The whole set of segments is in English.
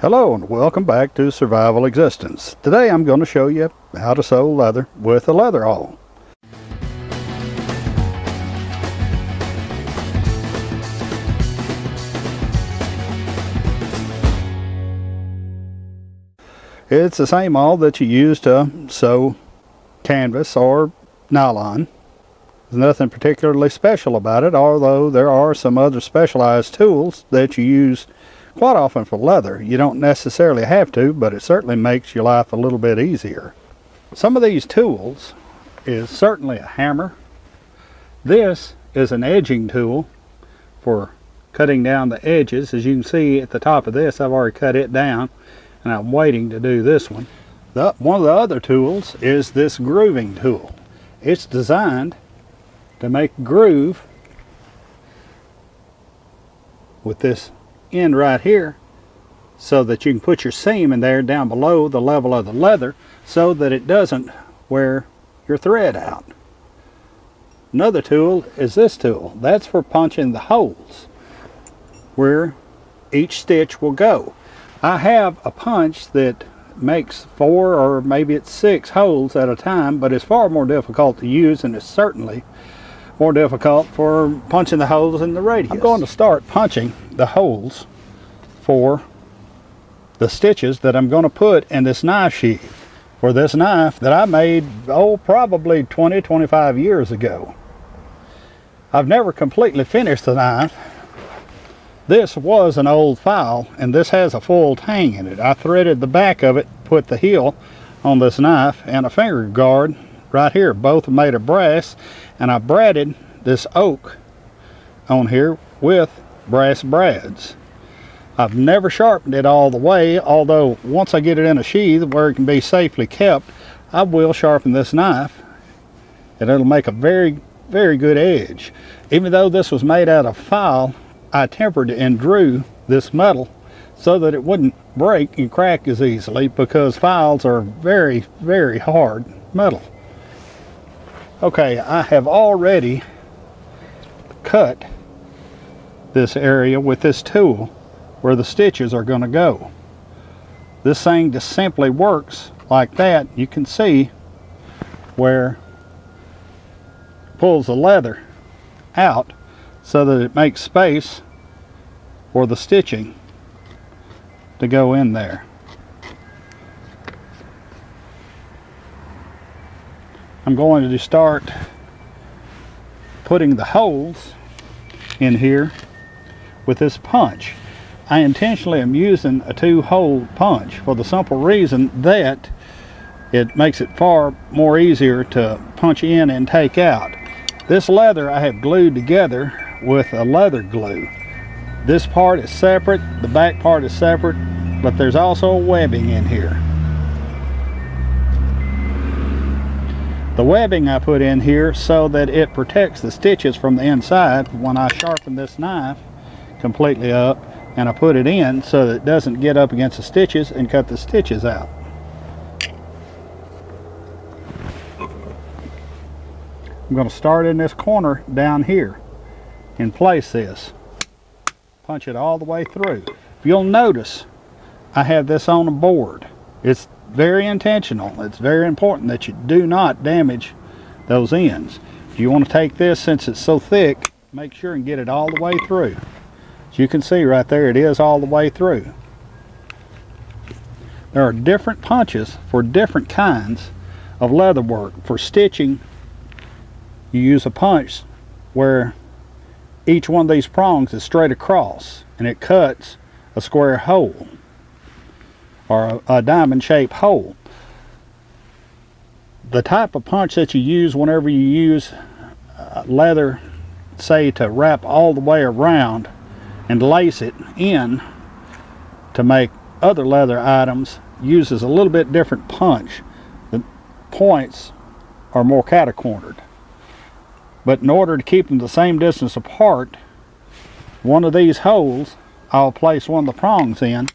Hello and welcome back to Survival Existence. Today I'm going to show you how to sew leather with a leather awl. It's the same awl that you use to sew canvas or nylon. There's nothing particularly special about it, although there are some other specialized tools that you use quite often for leather. You don't necessarily have to, but it certainly makes your life a little bit easier. Some of these tools is certainly a hammer. This is an edging tool for cutting down the edges. As you can see at the top of this, I've already cut it down and I'm waiting to do this one. One of the other tools is this grooving tool. It's designed to make a groove with this end right here so that you can put your seam in there down below the level of the leather so that it doesn't wear your thread out. Another tool is this tool. That's for punching the holes where each stitch will go. I have a punch that makes 4 or maybe it's 6 holes at a time, but it's far more difficult to use, and it's certainly more difficult for punching the holes in the radius. I'm going to start punching the holes for the stitches that I'm going to put in this knife sheath for this knife that I made, probably 20-25 years ago. I've never completely finished the knife. This was an old file, and this has a full tang in it. I threaded the back of it, put the heel on this knife, and a finger guard right here. Both are made of brass, and I braided this oak on here with brass brads. I've never sharpened it all the way, although once I get it in a sheath where it can be safely kept, I will sharpen this knife, and it'll make a very, very good edge. Even though this was made out of file, I tempered and drew this metal so that it wouldn't break and crack as easily, because files are very, very hard metal. Okay, I have already cut this area with this tool where the stitches are going to go. This thing just simply works like that. You can see where it pulls the leather out so that it makes space for the stitching to go in there. I'm going to start putting the holes in here with this punch. I intentionally am using a 2-hole punch for the simple reason that it makes it far more easier to punch in and take out. This leather I have glued together with a leather glue. This part is separate, the back part is separate, but there's also webbing in here. The webbing I put in here so that it protects the stitches from the inside when I sharpen this knife completely up, and I put it in so that it doesn't get up against the stitches and cut the stitches out. I'm going to start in this corner down here and place this. Punch it all the way through. You'll notice I have this on a board. It's very intentional. It's very important that you do not damage those ends. If you want to take this, since it's so thick, make sure and get it all the way through. As you can see right there, it is all the way through. There are different punches for different kinds of leather work. For stitching, you use a punch where each one of these prongs is straight across and it cuts a square hole or a diamond shaped hole. The type of punch that you use whenever you use leather, say to wrap all the way around and lace it in to make other leather items, uses a little bit different punch. The points are more catacornered. But in order to keep them the same distance apart, one of these holes, I'll place one of the prongs in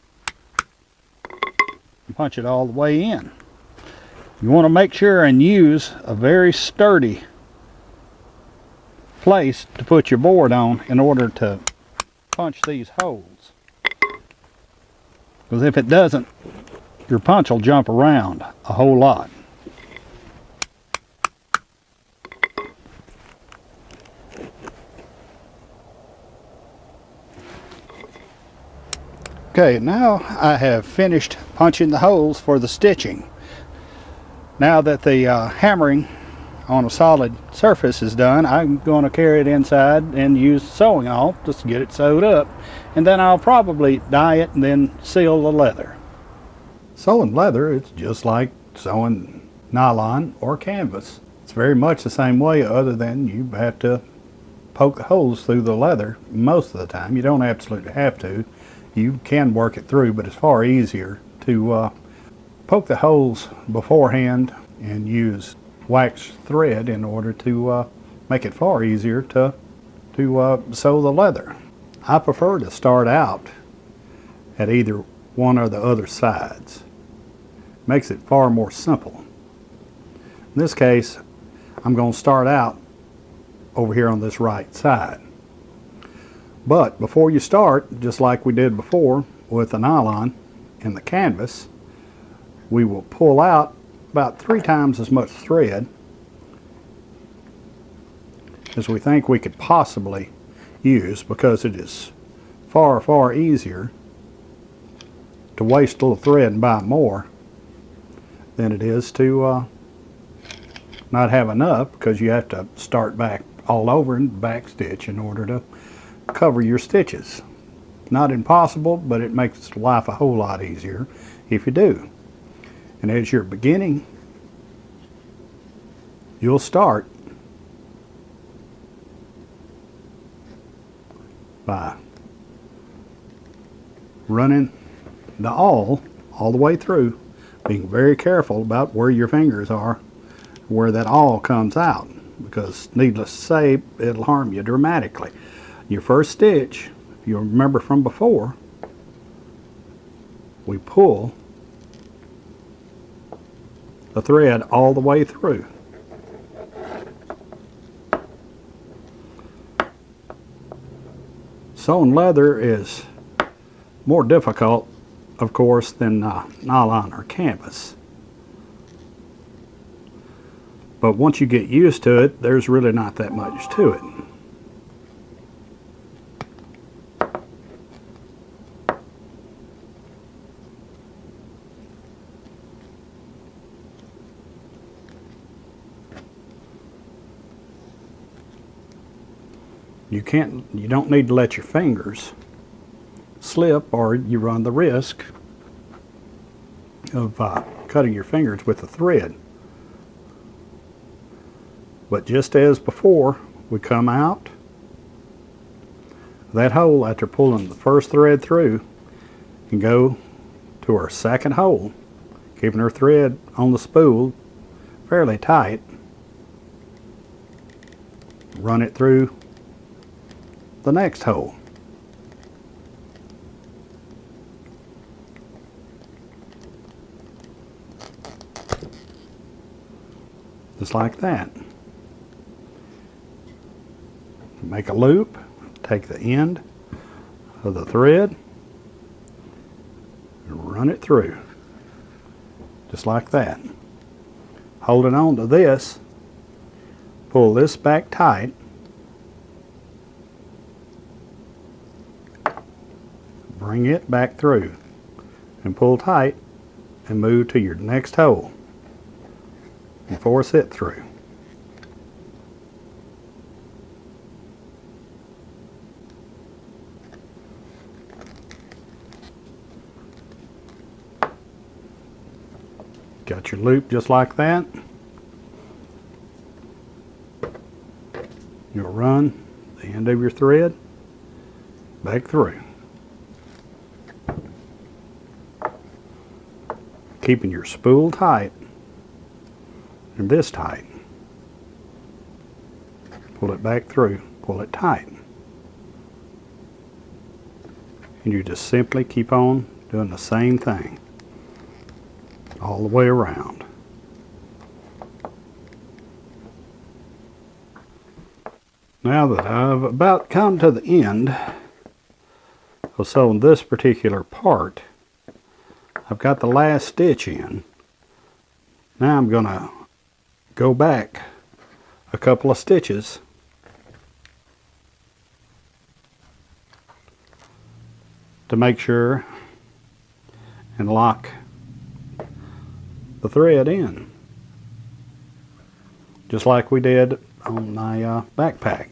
and punch it all the way in. You want to make sure and use a very sturdy place to put your board on in order to punch these holes. Because if it doesn't, your punch will jump around a whole lot. Okay, now I have finished punching the holes for the stitching. Now that the hammering on a solid surface is done, I'm going to carry it inside and use sewing oil just to get it sewed up, and then I'll probably dye it and then seal the leather. Sewing leather, it's just like sewing nylon or canvas. It's very much the same way, other than you have to poke the holes through the leather most of the time. You don't absolutely have to. You can work it through, but it's far easier to poke the holes beforehand and use wax thread in order to make it far easier to sew the leather. I prefer to start out at either one or the other sides. Makes it far more simple. In this case, I'm going to start out over here on this right side. But before you start, just like we did before with the nylon and the canvas, we will pull out about 3 times as much thread as we think we could possibly use, because it is far, far easier to waste a little thread and buy more than it is to not have enough, because you have to start back all over and back stitch in order to cover your stitches. Not impossible, but it makes life a whole lot easier if you do. And as you're beginning, you'll start by running the awl all the way through, being very careful about where your fingers are, where that awl comes out, because needless to say, it'll harm you dramatically. Your first stitch, if you remember from before, we pull the thread all the way through. Sewing leather is more difficult, of course, than nylon or canvas. But once you get used to it, there's really not that much to it. You don't need to let your fingers slip, or you run the risk of cutting your fingers with the thread. But just as before, we come out that hole after pulling the first thread through and go to our second hole, keeping our thread on the spool fairly tight. Run it through the next hole. Just like that. Make a loop, take the end of the thread and run it through. Just like that. Holding on to this, pull this back tight. Bring it back through and pull tight and move to your next hole and force it through. Got your loop just like that. You'll run the end of your thread back through, keeping your spool tight and this tight. Pull it back through, pull it tight. And you just simply keep on doing the same thing all the way around. Now that I've about come to the end of sewing this particular part, I've got the last stitch in. Now I'm going to go back a couple of stitches to make sure and lock the thread in, just like we did on my backpack.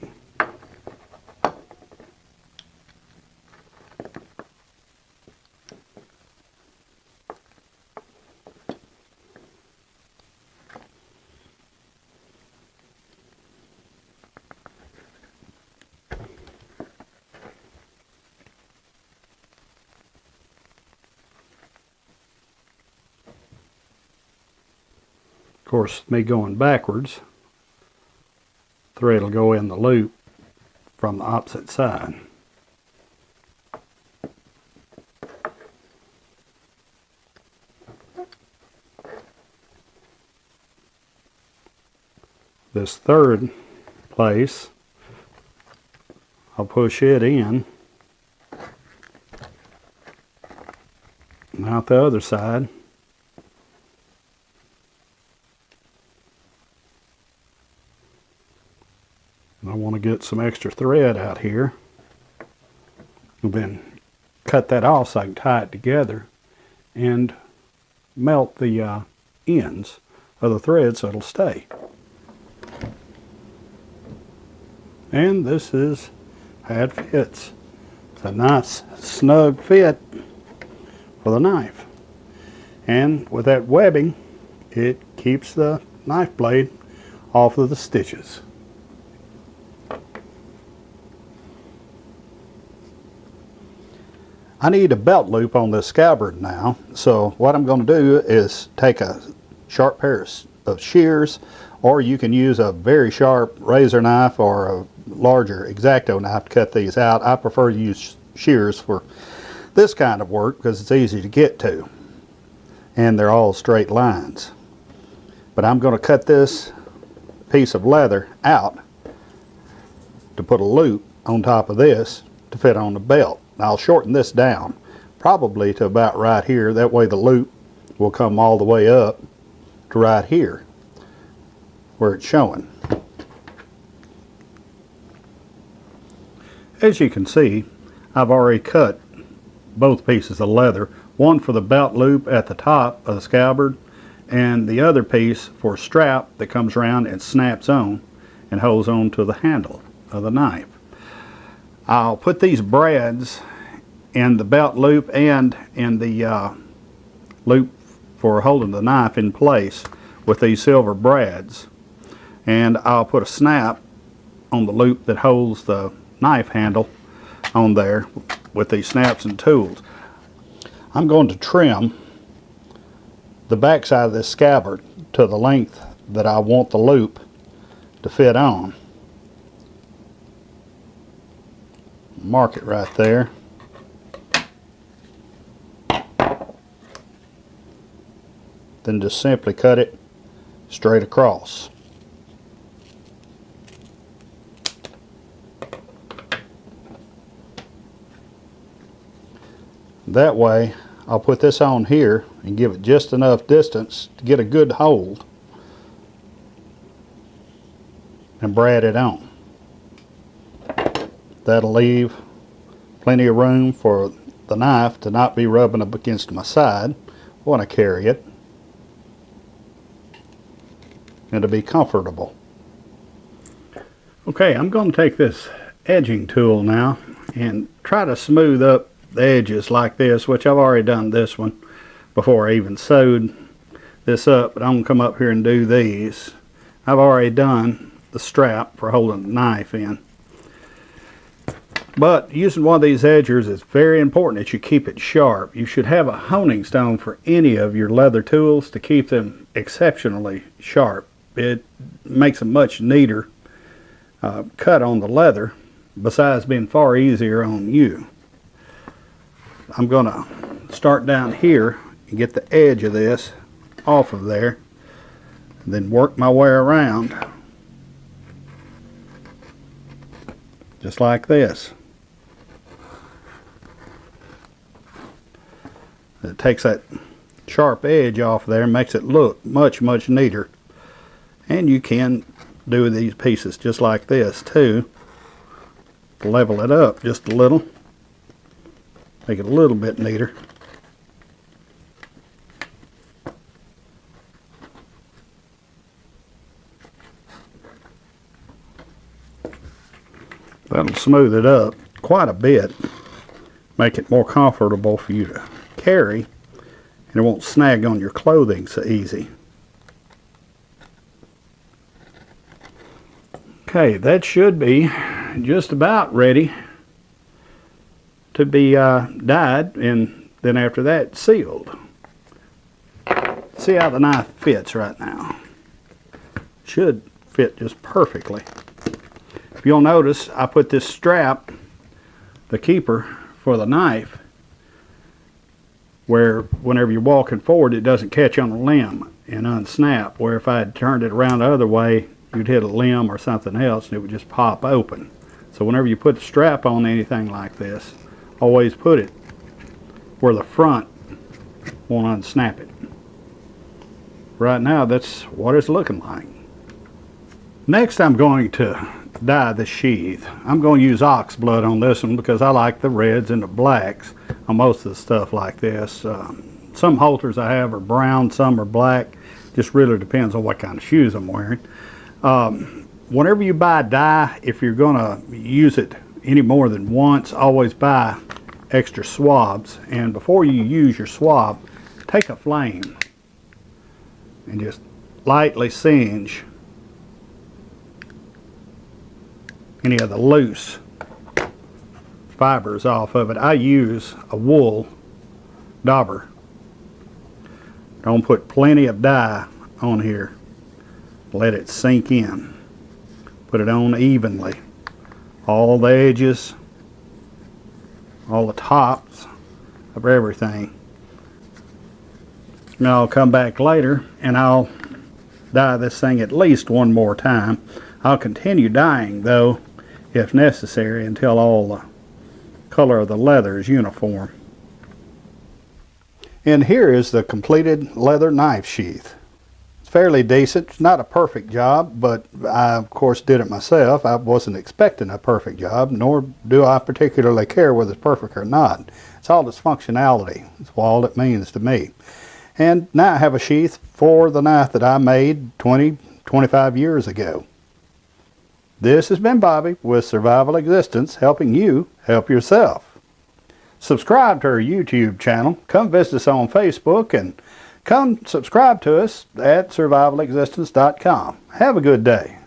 Of course, me going backwards, thread will go in the loop from the opposite side. This third place, I'll push it in, and out the other side. And I want to get some extra thread out here, and then cut that off so I can tie it together and melt the ends of the thread so it'll stay. And this is how it fits. It's a nice snug fit for the knife. And with that webbing, it keeps the knife blade off of the stitches. I need a belt loop on this scabbard now, so what I'm going to do is take a sharp pair of shears, or you can use a very sharp razor knife or a larger X-Acto knife to cut these out. I prefer to use shears for this kind of work because it's easy to get to, and they're all straight lines. But I'm going to cut this piece of leather out to put a loop on top of this to fit on the belt. I'll shorten this down probably to about right here. That way the loop will come all the way up to right here where it's showing. As you can see, I've already cut both pieces of leather, one for the belt loop at the top of the scabbard and the other piece for a strap that comes around and snaps on and holds on to the handle of the knife. I'll put these brads in the belt loop and in the loop for holding the knife in place with these silver brads, and I'll put a snap on the loop that holds the knife handle on there with these snaps and tools. I'm going to trim the back side of this scabbard to the length that I want the loop to fit on. Mark it right there. Then just simply cut it straight across. That way I'll put this on here and give it just enough distance to get a good hold and brad it on. That'll leave plenty of room for the knife to not be rubbing up against my side when I carry it, and to be comfortable. Okay, I'm going to take this edging tool now and try to smooth up the edges like this, which I've already done this one before I even sewed this up, but I'm going to come up here and do these. I've already done the strap for holding the knife in. But using one of these edgers, it's very important that you keep it sharp. You should have a honing stone for any of your leather tools to keep them exceptionally sharp. It makes a much neater cut on the leather, besides being far easier on you. I'm going to start down here and get the edge of this off of there, and then work my way around just like this. It takes that sharp edge off there and makes it look much neater. And you can do these pieces just like this too. Level it up just a little, make it a little bit neater. That'll smooth it up quite a bit, make it more comfortable for you to carry, and it won't snag on your clothing so easy. Okay, that should be just about ready to be dyed, and then after that sealed. See how the knife fits right now. Should fit just perfectly. If you'll notice, I put this strap, the keeper for the knife, where whenever you're walking forward it doesn't catch on a limb and unsnap, where if I had turned it around the other way you'd hit a limb or something else and it would just pop open. So whenever you put the strap on anything like this, always put it where the front won't unsnap it. Right now that's what it's looking like. Next I'm going to dye the sheath. I'm going to use ox blood on this one because I like the reds and the blacks on most of the stuff like this. Some halters I have are brown, some are black. Just really depends on what kind of shoes I'm wearing. Whenever you buy dye, if you're going to use it any more than once, always buy extra swabs. And before you use your swab, take a flame and just lightly singe any of the loose fibers off of it. I use a wool dauber. Don't put plenty of dye on here. Let it sink in. Put it on evenly. All the edges, all the tops of everything. Now I'll come back later and I'll dye this thing at least one more time. I'll continue dyeing though, if necessary, until all the color of the leather is uniform. And here is the completed leather knife sheath. It's fairly decent. It's not a perfect job, but I of course did it myself. I wasn't expecting a perfect job, nor do I particularly care whether it's perfect or not. It's all its functionality. It's all it means to me. And now I have a sheath for the knife that I made 25 years ago. This has been Bobby with Survival Existence, helping you help yourself. Subscribe to our YouTube channel. Come visit us on Facebook and come subscribe to us at survivalexistence.com. Have a good day.